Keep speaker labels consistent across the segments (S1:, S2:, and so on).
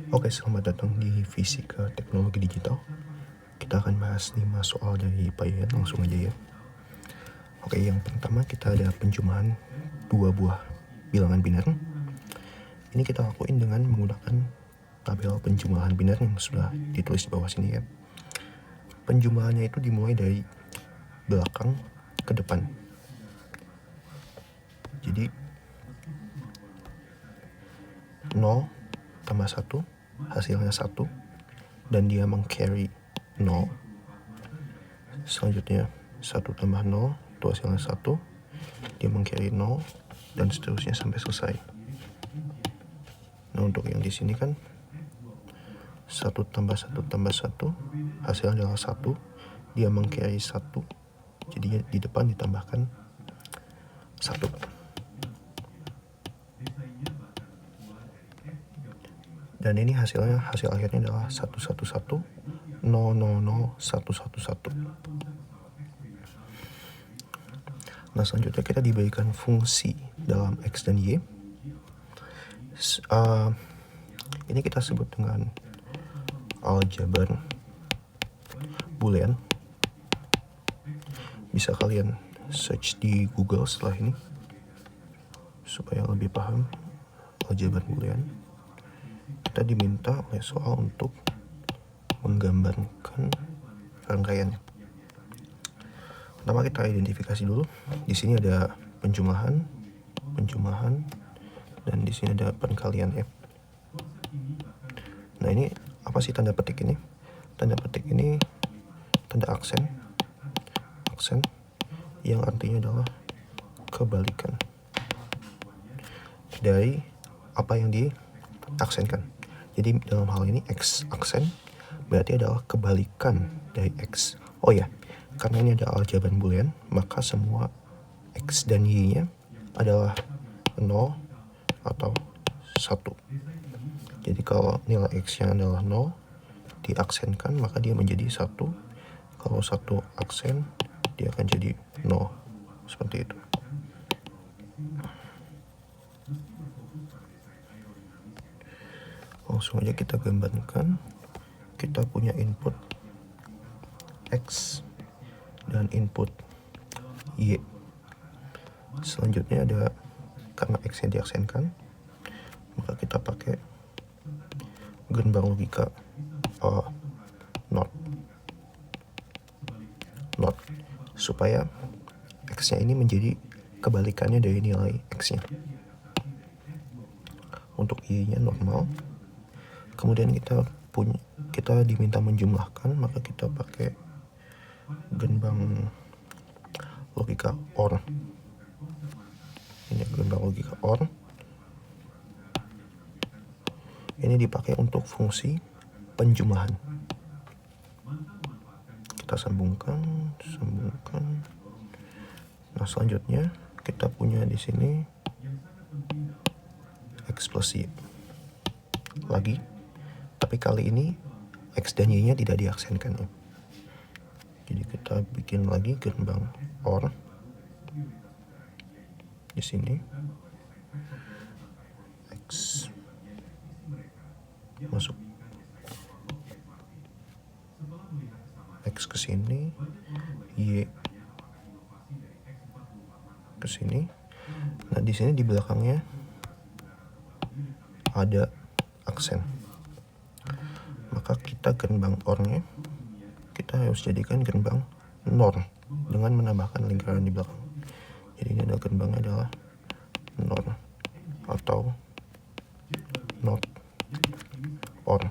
S1: Oke, selamat datang di Fisika Teknologi Digital. Kita akan bahas 5 soal dari IPA, langsung aja ya. Oke, yang pertama kita ada penjumlahan 2 buah bilangan biner. Ini kita lakuin dengan menggunakan tabel penjumlahan biner yang sudah ditulis di bawah sini ya. Penjumlahannya itu dimulai dari belakang ke depan. Jadi 0 tambah 1 hasilnya 1 dan dia meng-carry 0. Selanjutnya 1 tambah 0 itu hasilnya 1, dia meng-carry 0 dan seterusnya sampai selesai. Nah, untuk yang di sini kan 1 tambah 1 tambah 1 hasilnya adalah 1, dia meng-carry 1, jadi di depan ditambahkan 1. Dan ini hasil akhirnya adalah 111 000 111. Nah, selanjutnya kita diberikan fungsi dalam X dan Y. Ini kita sebut dengan aljabar boolean. Bisa kalian search di Google setelah ini supaya lebih paham aljabar boolean. Kita diminta oleh soal untuk menggambarkan rangkaiannya. Pertama kita identifikasi dulu. Di sini ada penjumlahan, dan di sini ada perkalian ya. Nah, ini apa sih tanda petik ini? Tanda petik ini tanda aksen yang artinya adalah kebalikan dari apa yang diaksenkan. Jadi dalam hal ini X aksen berarti adalah kebalikan dari X. Oh ya, karena ini ada aljabar boolean, maka semua X dan Y-nya adalah 0 atau 1. Jadi kalau nilai X-nya adalah 0 diaksenkan, maka dia menjadi 1. Kalau 1 aksen, dia akan jadi 0. Seperti itu. Langsung aja kita gambarkan. Kita punya input X dan input Y. Selanjutnya ada, karena X-nya diaksenkan, maka kita pakai gerbang logika not supaya X-nya ini menjadi kebalikannya dari nilai X-nya. Untuk Y-nya normal. Kemudian kita diminta menjumlahkan, maka kita pakai gerbang logika OR. Ini gerbang logika OR. Ini dipakai untuk fungsi penjumlahan. Kita sambungkan. Nah, selanjutnya kita punya di sini X plus Y lagi, tapi kali ini X dan Y-nya tidak diaksenkan ya. Jadi kita bikin lagi gerbang OR di sini. X masuk, X ke sini, Y ke sini. Nah, di sini di belakangnya ada aksen. Maka kita gerbang OR-nya kita harus jadikan gerbang NOR dengan menambahkan lingkaran di belakang. Jadi ini adalah gerbangnya adalah NOR atau not OR.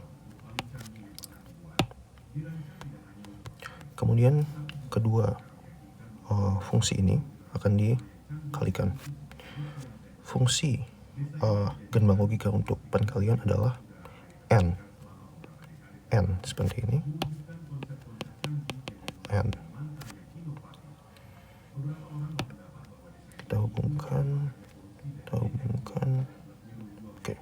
S1: Kemudian kedua fungsi ini akan dikalikan. Fungsi gerbang logika untuk perkalian adalah N seperti ini. N. Kita hubungkan. Oke.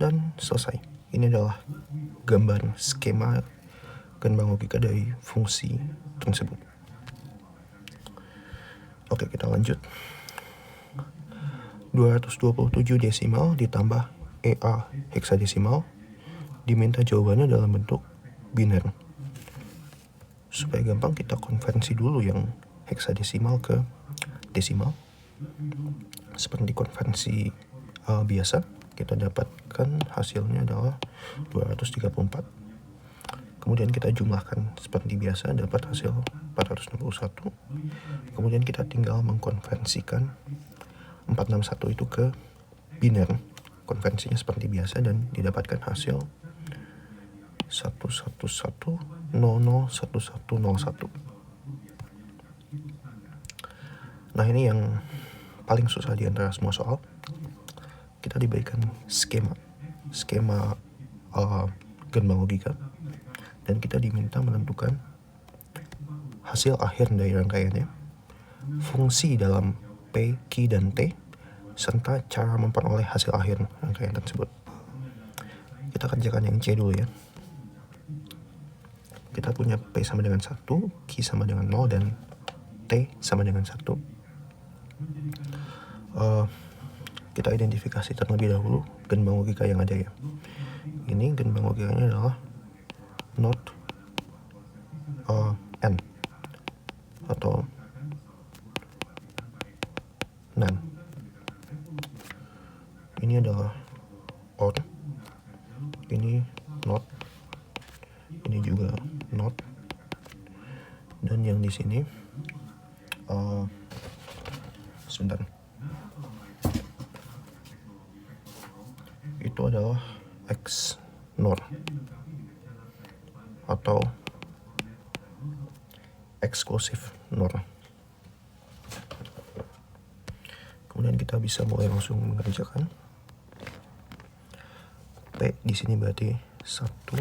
S1: Dan selesai. Ini adalah gambar skema gerbang logika dari fungsi tersebut. Oke, kita lanjut. 227 desimal ditambah EA heksadesimal, diminta jawabannya dalam bentuk biner. Supaya gampang kita konversi dulu yang heksadesimal ke desimal. Seperti konversi biasa, kita dapatkan hasilnya adalah 234. Kemudian kita jumlahkan seperti biasa, dapat hasil 461. Kemudian kita tinggal mengkonversikan 461 itu ke biner. Konversinya seperti biasa dan didapatkan hasil 111001101. Nah, ini yang paling susah di antara semua soal. Kita diberikan skema gelombang logika, dan kita diminta menentukan hasil akhir dari rangkaiannya, fungsi dalam P, Q, dan T, serta cara memperoleh hasil akhir rangkaian tersebut. Kita kerjakan yang C dulu ya. Kita punya P sama dengan 1, Q sama dengan 0, dan T sama dengan 1. Kita identifikasi terlebih dahulu gelombang logika yang ada ya. Ini gelombang logikanya adalah not N atau NaN. Ini adalah OR, ini not, ini juga not, dan yang di sini sebentar, itu adalah X NOR atau eksklusif NOR. Kemudian kita bisa mulai langsung mengerjakan. P di sini berarti 1,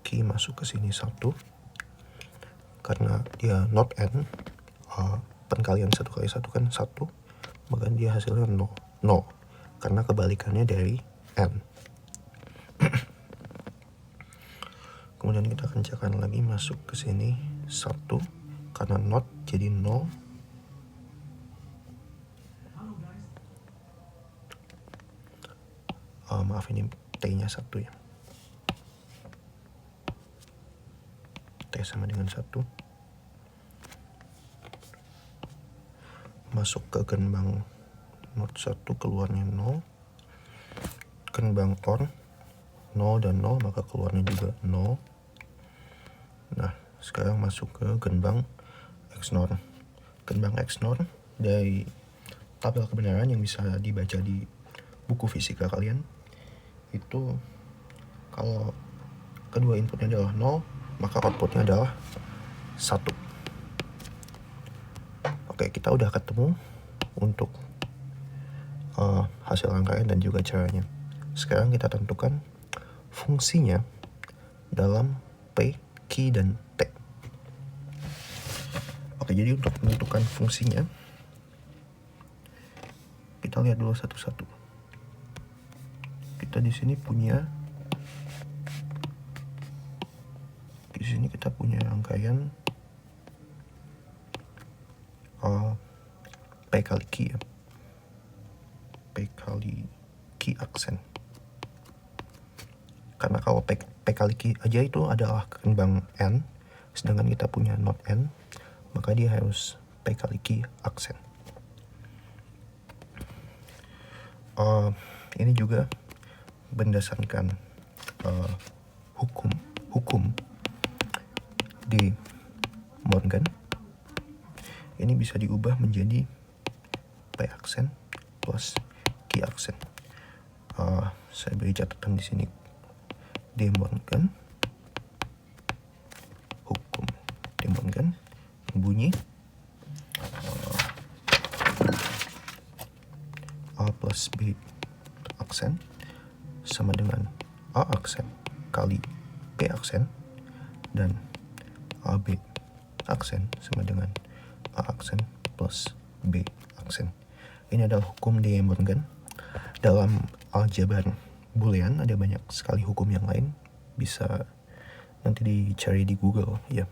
S1: Q masuk ke sini 1, karena dia not N, penkalian 1 kali 1 kan 1, maka dia hasilnya 0, karena kebalikannya dari N. Kemudian kita kerjakan lagi, masuk ke sini 1, karena not jadi 0. Maaf, ini T-nya 1 ya. T sama dengan 1. Masuk ke gelombang not 1, keluarnya 0. Gelombang OR 0 dan 0, maka keluarnya juga 0. Nah, sekarang masuk ke gelombang XNOR. Gelombang XNOR dari tabel kebenaran yang bisa dibaca di buku fisika kalian, itu kalau kedua inputnya adalah 0, maka outputnya adalah 1. Oke, kita udah ketemu untuk hasil rangkaian dan juga caranya. Sekarang kita tentukan fungsinya dalam P, Q, dan T. Oke, jadi untuk menentukan fungsinya, kita lihat dulu satu-satu. Kita di sini punya rangkaian P kali Q ya. P kali Q aksen. Karena kalau P kali Q aja itu adalah gelombang N, sedangkan kita punya not N, maka dia harus P kali Q aksen. Ini juga berdasarkan hukum di Morgan. Ini bisa diubah menjadi P aksen plus Q aksen. Saya beri catatan di sini. De Morgan, hukum De Morgan bunyi A plus B aksen sama dengan A aksen kali B aksen, dan AB aksen sama dengan A aksen plus B aksen. Ini adalah hukum De Morgan. Dalam aljabar Boolean ada banyak sekali hukum yang lain, bisa nanti dicari di Google ya.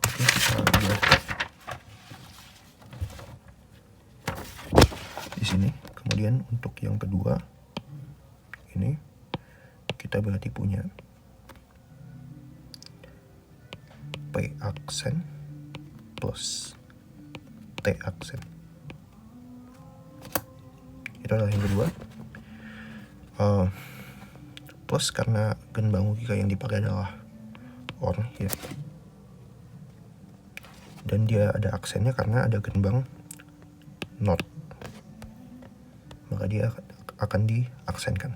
S1: Oke, kita lihat sini. Kemudian untuk yang kedua ini kita berarti punya P aksen plus T aksen. Itu adalah yang kedua. Plus karena genbang logika yang dipakai adalah OR ya. Dan dia ada aksennya karena ada genbang not. Maka dia akan diaksenkan.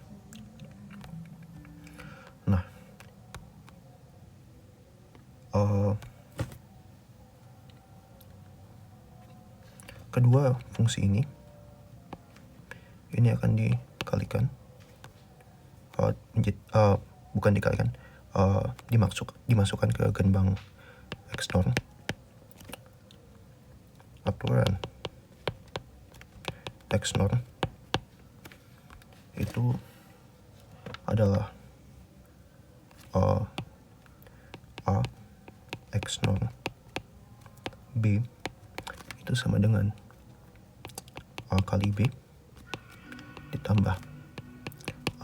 S1: Nah, kedua fungsi ini akan dikalikan, bukan dikalikan, dimasukkan ke genbang XNOR. Aturan XNOR itu adalah A XNOR B itu sama dengan A kali B ditambah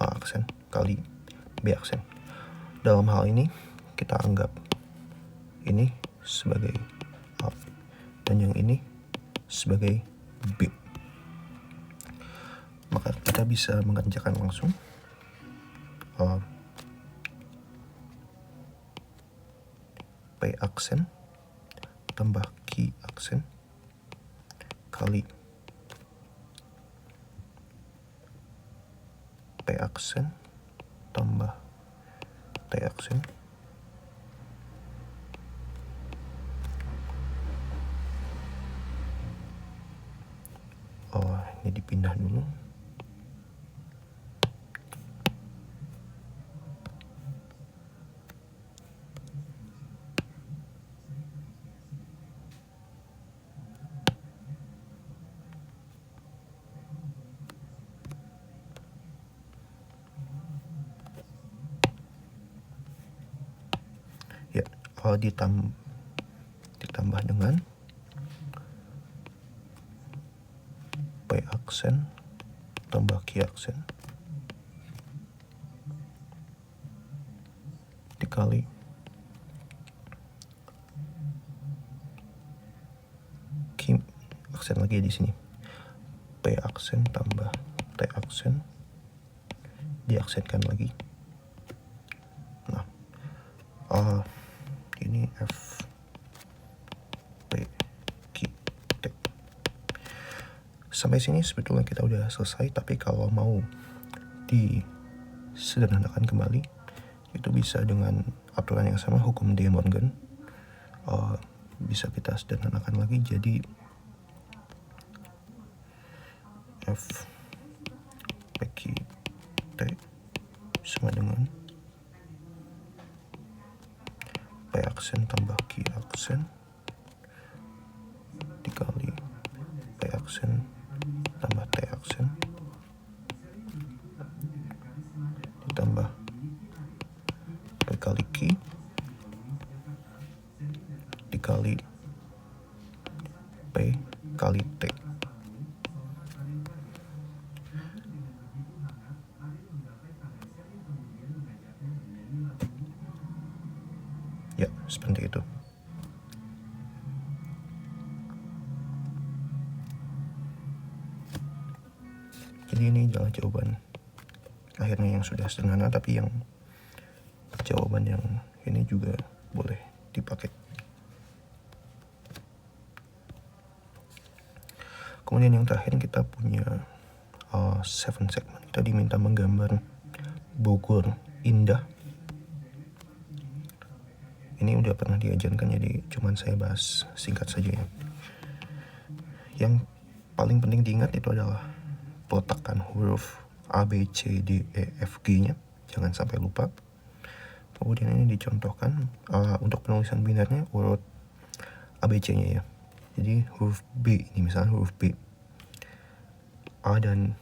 S1: A aksen kali B aksen. Dalam hal ini kita anggap ini sebagai A dan yang ini sebagai B. Maka kita bisa mengerjakan langsung P aksen tambah Q aksen kali P aksen tambah T aksen ini dipindah dulu. Ya, ditambah dengan P aksen tambah Q aksen dikali Q aksen lagi di sini. P aksen tambah T aksen diaksenkan lagi. Nah, ini F P Q T. Sampai sini sebetulnya kita udah selesai, tapi kalau mau disederhanakan kembali itu bisa dengan aturan yang sama, hukum De Morgan. Bisa kita sederhanakan lagi jadi F P Q T sama dengan P aksen tambah Q aksen dikali P aksen tambah T aksen ditambah P kali Q dikali P kali T. Ya, seperti itu. Jadi ini adalah jawaban akhirnya yang sudah sederhana, tapi yang jawaban yang ini juga boleh dipakai. Kemudian yang terakhir kita punya 7 segmen. Kita diminta menggambar Bogor Indah. Ini udah pernah diajarkan, jadi cuman saya bahas singkat saja ya. Yang paling penting diingat itu adalah peletakan huruf A, B, C, D, E, F, G-nya. Jangan sampai lupa. Kemudian ini dicontohkan untuk penulisan binarnya urut A, B, C-nya ya. Jadi huruf B, ini misalnya huruf B. A dan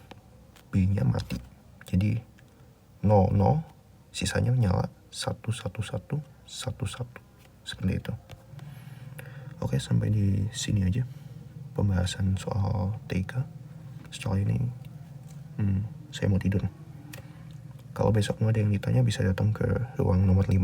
S1: B-nya mati. Jadi 0, 0, sisanya nyala 1, 1, 1, 1, 1. Seperti itu. Oke, sampai di sini aja pembahasan soal TIK. Setelah ini saya mau tidur. Kalau besok mau ada yang ditanya bisa datang ke ruang nomor 5.